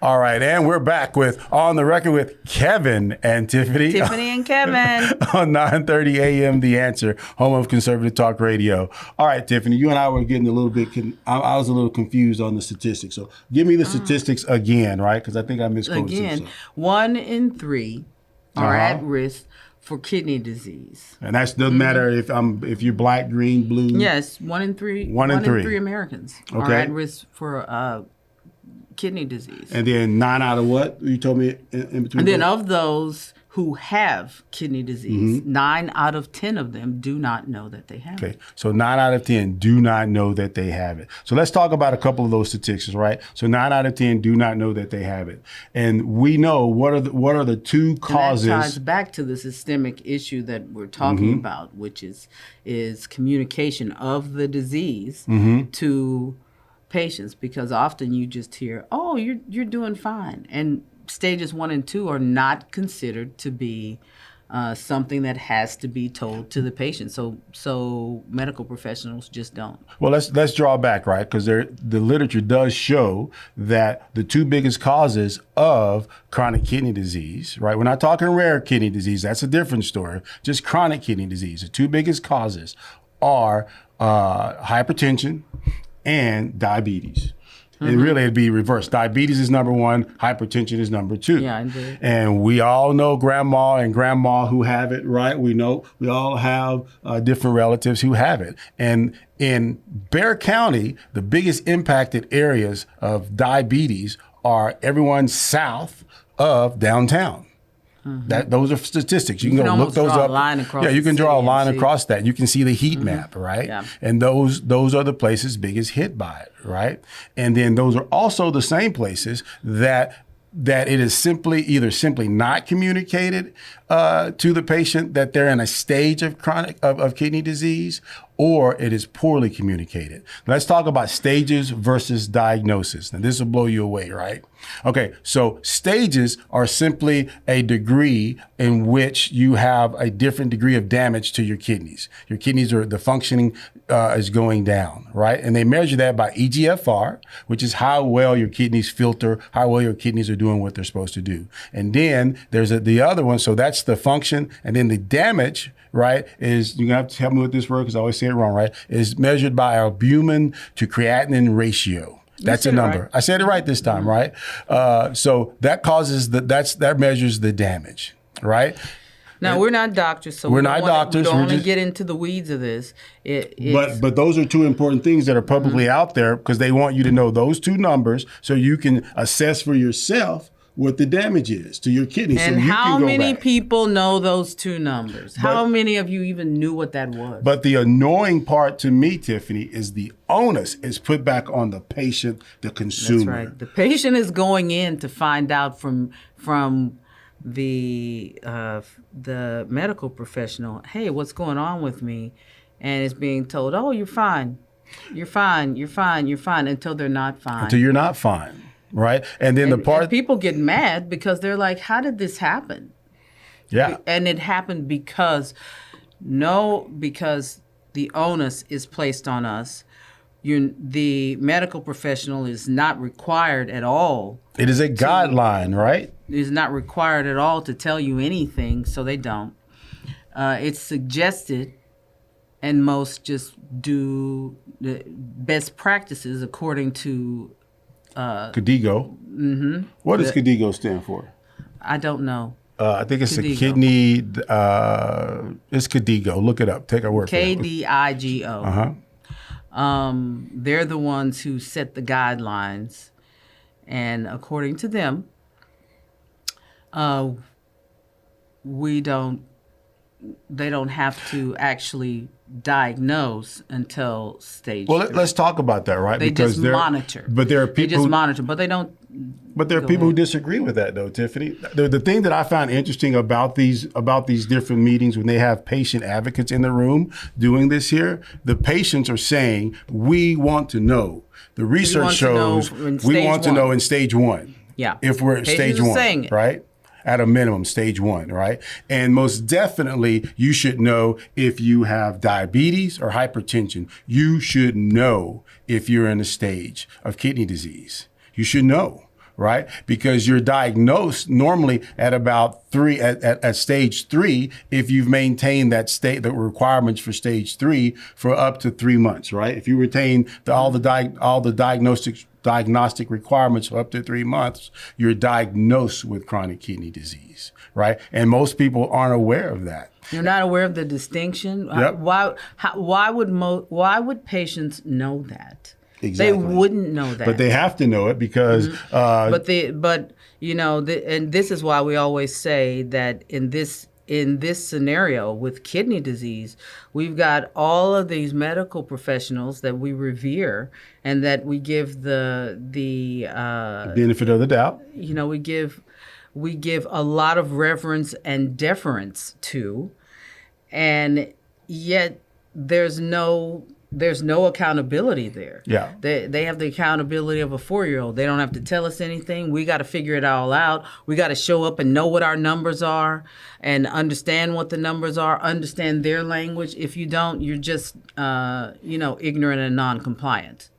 All right, and we're back with On the Record with Kevin and Tiffany. Tiffany and Kevin. On 9:30 a.m. The Answer, home of conservative talk radio. All right, Tiffany, you and I were getting a little bit, I was a little confused on the statistics. So give me the statistics again, right? Because I think I misquoted Again, some stuff. 1 in 3 are at risk for kidney disease. And that doesn't matter if you're black, green, blue. Yes, 1 in 3. 1 in 3 Americans are at risk for kidney disease. And then 9 out of what? You told me in between. And then of those who have kidney disease, 9 out of 10 of them do not know that they have it. So 9 out of 10 do not know that they have it. So let's talk about a couple of those statistics, right? So 9 out of 10 do not know that they have it. And we know what are the two causes. And that ties back to the systemic issue that we're talking about, which is communication of the disease to patients, because often you just hear, "Oh, you're doing fine," and stages 1 and 2 are not considered to be something that has to be told to the patient. So medical professionals just don't. Well, let's draw back, right? Because the literature does show that the two biggest causes of chronic kidney disease, right? We're not talking rare kidney disease. That's a different story. Just chronic kidney disease. The two biggest causes are hypertension and diabetes. And really, it'd be reversed. Diabetes is number 1. Hypertension is number 2. Yeah, indeed. And we all know grandma who have it, right? We know we all have different relatives who have it. And in Bexar County, the biggest impacted areas of diabetes are everyone south of downtown. Those are statistics. You can go look those up. You can draw a line across that. You can see the heat map, right? Yeah. And those are the places biggest hit by it, right? And then those are also the same places that it is simply not communicated to the patient that they're in a stage of of kidney disease, or it is poorly communicated. Let's talk about stages versus diagnosis. Now, this will blow you away, right? Okay, so stages are simply a degree in which you have a different degree of damage to your kidneys. Your kidneys the functioning is going down, right? And they measure that by EGFR, which is how well your kidneys filter, how well your kidneys are doing what they're supposed to do. And then there's the other one, so that's the function, and then the damage, right, is, you're going to have to help me with this word because I always say it wrong, right, is measured by albumin to creatinine ratio. That's a number. Right. I said it right this time, right? So that causes that measures the damage, right? Now, we're not doctors, so we're not doctors. We don't want to get into the weeds of this. But those are two important things that are publicly out there, because they want you to know those two numbers so you can assess for yourself what the damage is to your kidneys. And so you how can go many back. people know those two numbers? How many of you even knew what that was? But the annoying part to me, Tiffany, is the onus is put back on the patient, the consumer. That's right. The patient is going in to find out from the medical professional, hey, what's going on with me? And it's being told, oh, you're fine. You're fine. You're fine. You're fine, until they're not fine. Until you're not fine. Right. And then and people get mad because they're like, how did this happen? Yeah. And it happened because the onus is placed on us. The medical professional is not required at all. It is a guideline, right? Is not required at all to tell you anything, so they don't. It's suggested, and most just do the best practices according to KDIGO. Mm-hmm. What does KDIGO stand for? I don't know. I think it's KDIGO. A kidney. It's KDIGO. Look it up. Take our word for it. KDIGO. They're the ones who set the guidelines, and according to them, they don't have to actually diagnose until stage 3. Let's talk about that, right? They just monitor. But there are people They just monitor, but they don't. But there are people who disagree with that, though, Tiffany. The thing that I found interesting about these different meetings, when they have patient advocates in the room doing this here, the patients are saying, we want to know. The research shows we want to know in stage 1. Yeah. If we're at stage 1, right? At a minimum, stage 1, right? And most definitely, you should know if you have diabetes or hypertension. You should know if you're in a stage of kidney disease. You should know, right? Because you're diagnosed normally at about at stage 3, if you've maintained the requirements for stage 3 for up to 3 months, right? If you retain all the diagnostic requirements for up to 3 months, you're diagnosed with chronic kidney disease, right? And most people aren't aware of that. You're not aware of the distinction. Yep. Why would patients know that? Exactly. They wouldn't know that. But they have to know it because. But you know, and this is why we always say that in this scenario with kidney disease, we've got all of these medical professionals that we revere and that we give the benefit of the doubt. You know, we give a lot of reverence and deference to, and yet there's no accountability there. Yeah. They have the accountability of a 4-year-old. They don't have to tell us anything. We got to figure it all out. We got to show up and know what our numbers are and understand what the numbers are, understand their language. If you don't, you're just, ignorant and non-compliant.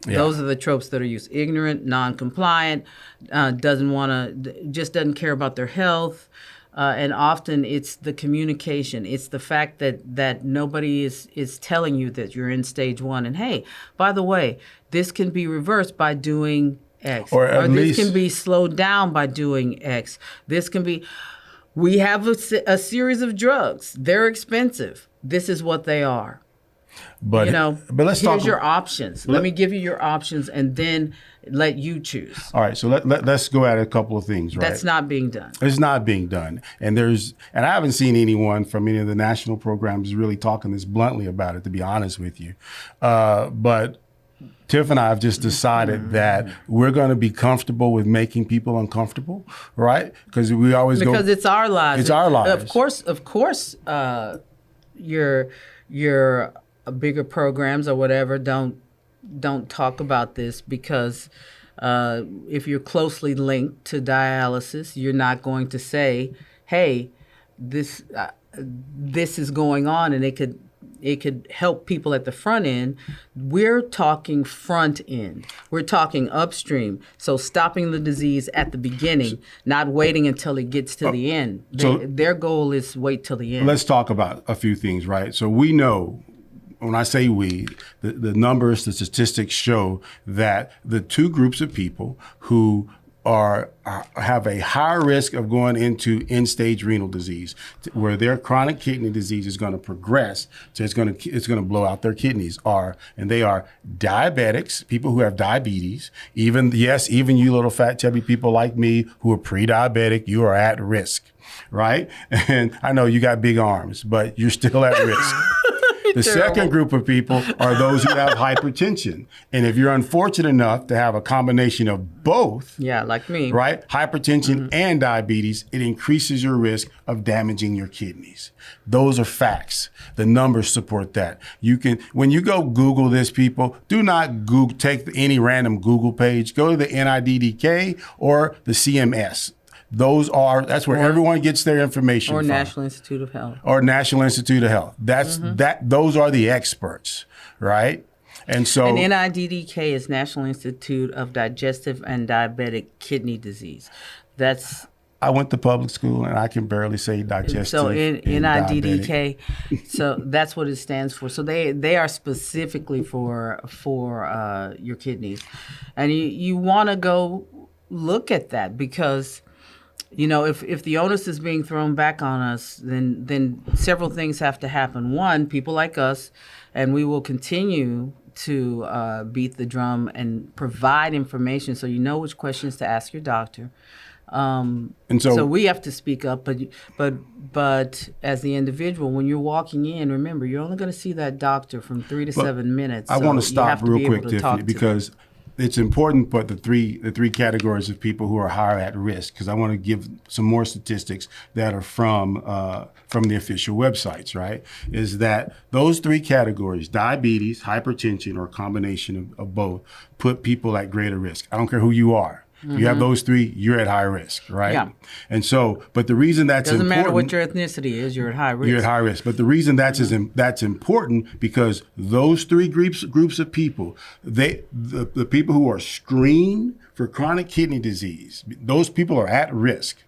Yeah. Those are the tropes that are used. Ignorant, non-compliant, just doesn't care about their health. And often it's the communication. It's the fact that nobody is telling you that you're in stage 1. And hey, by the way, this can be reversed by doing X. Or this can be slowed down by doing X. This can be, we have a series of drugs. They're expensive. This is what they are. But let's talk. Here's your options. Let me give you your options and then let you choose. All right, so let's go at a couple of things, right? That's not being done. It's not being done. And I haven't seen anyone from any of the national programs really talking this bluntly about it, to be honest with you. But Tiff and I have just decided that we're going to be comfortable with making people uncomfortable, right? Because it's our lives. It's our lives. Of course, your bigger programs or whatever don't talk about this because if you're closely linked to dialysis, you're not going to say, "Hey, this is going on," and it could help people at the front end. We're talking front end. We're talking upstream. So stopping the disease at the beginning, not waiting until it gets to the end. Their goal is wait till the end. Let's talk about a few things, right? So we know. When I say we, the numbers, the statistics show that the two groups of people who have a higher risk of going into end-stage renal disease, where their chronic kidney disease is going to progress, so it's going to blow out their kidneys, they are diabetics, people who have diabetes, even you little fat chubby people like me who are pre-diabetic, you are at risk, right? And I know you got big arms, but you're still at risk. The second group of people are those who have hypertension. And if you're unfortunate enough to have a combination of both, like me, right, hypertension and diabetes, it increases your risk of damaging your kidneys. Those are facts. The numbers support that. When you go Google this, people, do not take any random Google page. Go to the NIDDK or the CMS. That's where everyone gets their information from. National Institute of Health. Or National Institute of Health. Those are the experts, right? And so NIDDK is National Institute of Digestive and Diabetic Kidney Disease. I went to public school and I can barely say digestive. So NIDDK, so that's what it stands for. So they are specifically for your kidneys, and you want to go look at that because. If the onus is being thrown back on us, then several things have to happen. One, people like us, and we will continue to beat the drum and provide information so you know which questions to ask your doctor. And so we have to speak up, but as the individual, when you're walking in, remember, you're only going to see that doctor from 3 to 7 minutes. I want to stop real quick, Tiffany, because it's important, but the three categories of people who are higher at risk, because I want to give some more statistics that are from the official websites, right? Is that those 3 categories, diabetes, hypertension, or a combination of both, put people at greater risk. I don't care who you are. If you have those three, you're at high risk, right? Yeah. And so, but the reason that's Doesn't important, matter what your ethnicity is, you're at high risk. you're at high risk. But the reason that's important because those three groups of people, the people who are screened for chronic kidney disease, those people are at risk.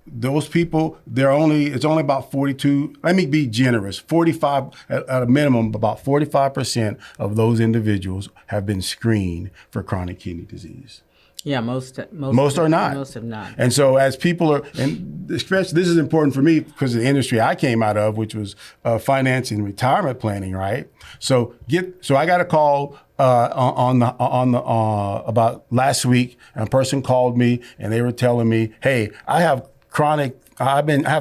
Those people, it's only about 42, let me be generous, 45, at a minimum, about 45% of those individuals have been screened for chronic kidney disease. Yeah, most are not. Most have not. And so as people are, and especially this is important for me because of the industry I came out of, which was finance and retirement planning, right? So I got a call about last week, and a person called me and they were telling me, hey, I have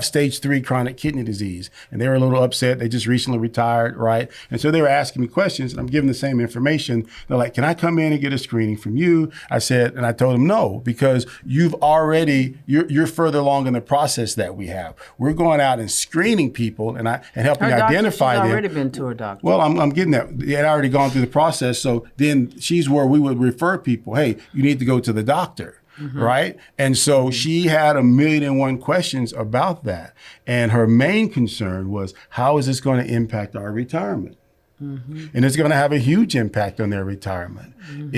stage 3 chronic kidney disease. And they were a little upset. They just recently retired, right? And so they were asking me questions and I'm giving the same information. They're like, can I come in and get a screening from you? I told them no, because you're further along in the process that we have. We're going out and screening people and helping identify them. She's already been to her doctor. Well, I'm getting that. They had already gone through the process. So then she's where we would refer people. Hey, you need to go to the doctor. Right? And so she had 1,000,001 questions about that. And her main concern was, how is this going to impact our retirement? And it's going to have a huge impact on their retirement. And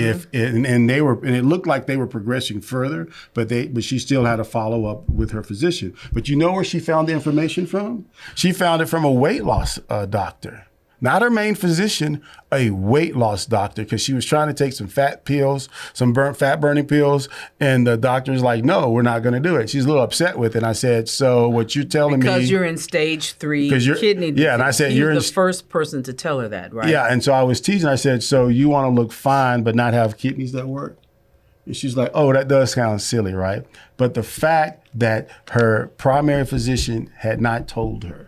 it looked like they were progressing further, but she still had to follow up with her physician. But you know where she found the information from? She found it from a weight loss doctor. Not her main physician, a weight loss doctor, because she was trying to take some fat pills, some fat burning pills, and the doctor's like, no, we're not going to do it. She's a little upset with it. And I said, so what you're telling me... Because you're in stage 3 kidney disease. Yeah, and I said, you're the first person to tell her that, right? Yeah, and so I was teasing. I said, so you want to look fine but not have kidneys that work? And she's like, oh, that does sound silly, right? But the fact that her primary physician had not told her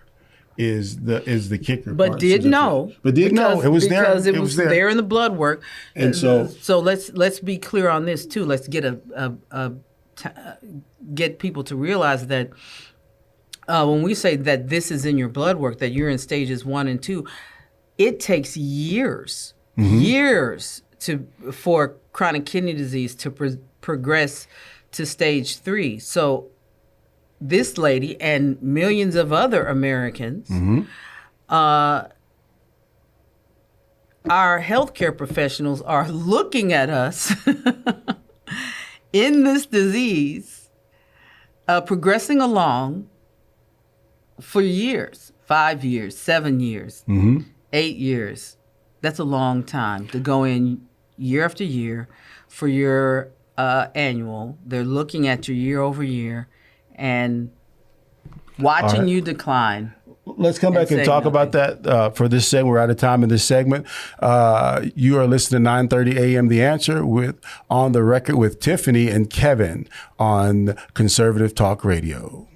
is the kicker. But did know. But did know. It was there. Because it was there in the blood work. And so let's be clear on this too. Let's get people to realize that when we say that this is in your blood work, that you're in stages 1 and 2, it takes years for chronic kidney disease to progress to stage 3. So this lady and millions of other Americans, our healthcare professionals are looking at us in this disease, progressing along for years, 5 years, 7 years, 8 years. That's a long time to go in year after year for your annual. They're looking at you year over year and watching you decline. Let's come back and talk about that for this segment. We're out of time in this segment. You are listening to 9:30 a.m. The Answer on the record with Tiffany and Kevin on Conservative Talk Radio.